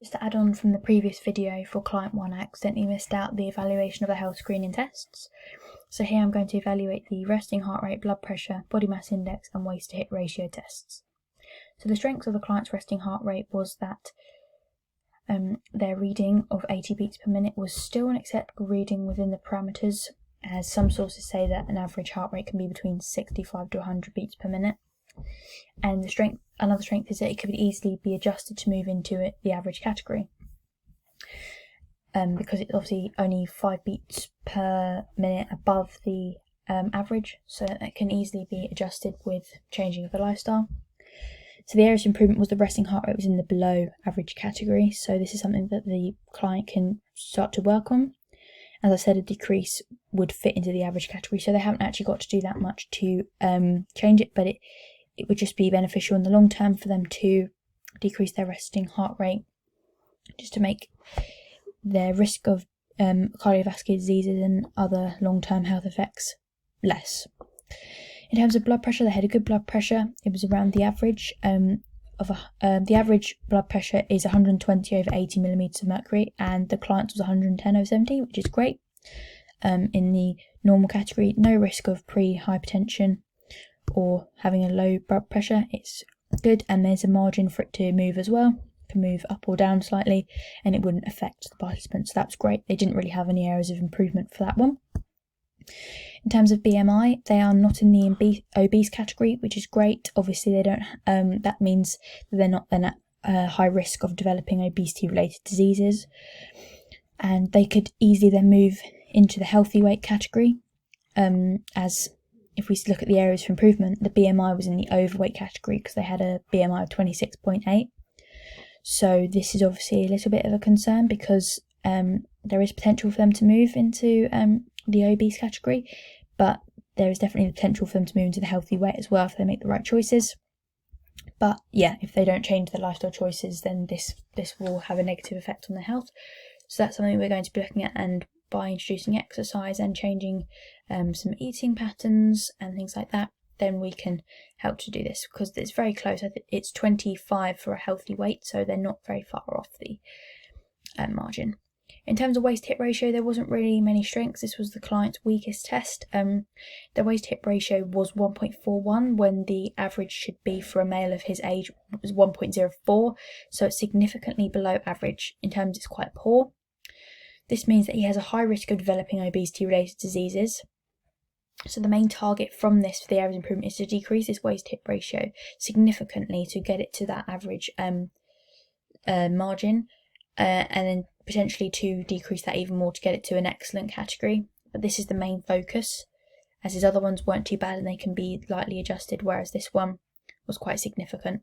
Just to add on from the previous video for client 1, I accidentally missed out the evaluation of the health screening tests. So here I'm going to evaluate the resting heart rate, blood pressure, body mass index and waist to hip ratio tests. So the strengths of the client's resting heart rate was that their reading of 80 beats per minute was still an acceptable reading within the parameters, as some sources say that an average heart rate can be between 65 to 100 beats per minute. And another strength is that it could easily be adjusted to move into the average category, because it's obviously only 5 beats per minute above the average, so it can easily be adjusted with changing of the lifestyle. So the areas of improvement was the resting heart rate was in the below average category, so this is something that the client can start to work on. As I said, a decrease would fit into the average category, so they haven't actually got to do that much to change it, but it would just be beneficial in the long term for them to decrease their resting heart rate, just to make their risk of cardiovascular diseases and other long-term health effects less. In terms of blood pressure, they had a good blood pressure. It was around the average the average blood pressure is 120 over 80 millimeters of mercury, and the client's was 110 over 70, which is great. In the normal category, no risk of pre-hypertension or having a low blood pressure. It's good, and there's a margin for it to move as well. It can move up or down slightly, and it wouldn't affect the participants. So that's great. They didn't really have any areas of improvement for that one. In terms of BMI, they are not in the obese category, which is great. Obviously, they don't. That means that they're not then at high risk of developing obesity-related diseases, and they could easily then move into the healthy weight category. As if we look at the areas for improvement, the BMI was in the overweight category because they had a BMI of 26.8. So this is obviously a little bit of a concern, because there is potential for them to move into the obese category, but there is definitely the potential for them to move into the healthy weight as well if they make the right choices. But yeah, if they don't change their lifestyle choices, then this will have a negative effect on their health. So that's something we're going to be looking at, and by introducing exercise and changing some eating patterns and things like that, then we can help to do this, because it's very close. I think it's 25 for a healthy weight, so they're not very far off the margin. In terms of waist-hip ratio, there wasn't really many strengths. This was the client's weakest test. The waist-hip ratio was 1.41 when the average should be for a male of his age was 1.04, so it's significantly below average. In terms, it's quite poor. This means that he has a high risk of developing obesity-related diseases. So the main target from this for the areas of improvement is to decrease his waist-hip ratio significantly to get it to that average margin, and then potentially to decrease that even more to get it to an excellent category. But this is the main focus, as his other ones weren't too bad and they can be lightly adjusted, whereas this one was quite significant.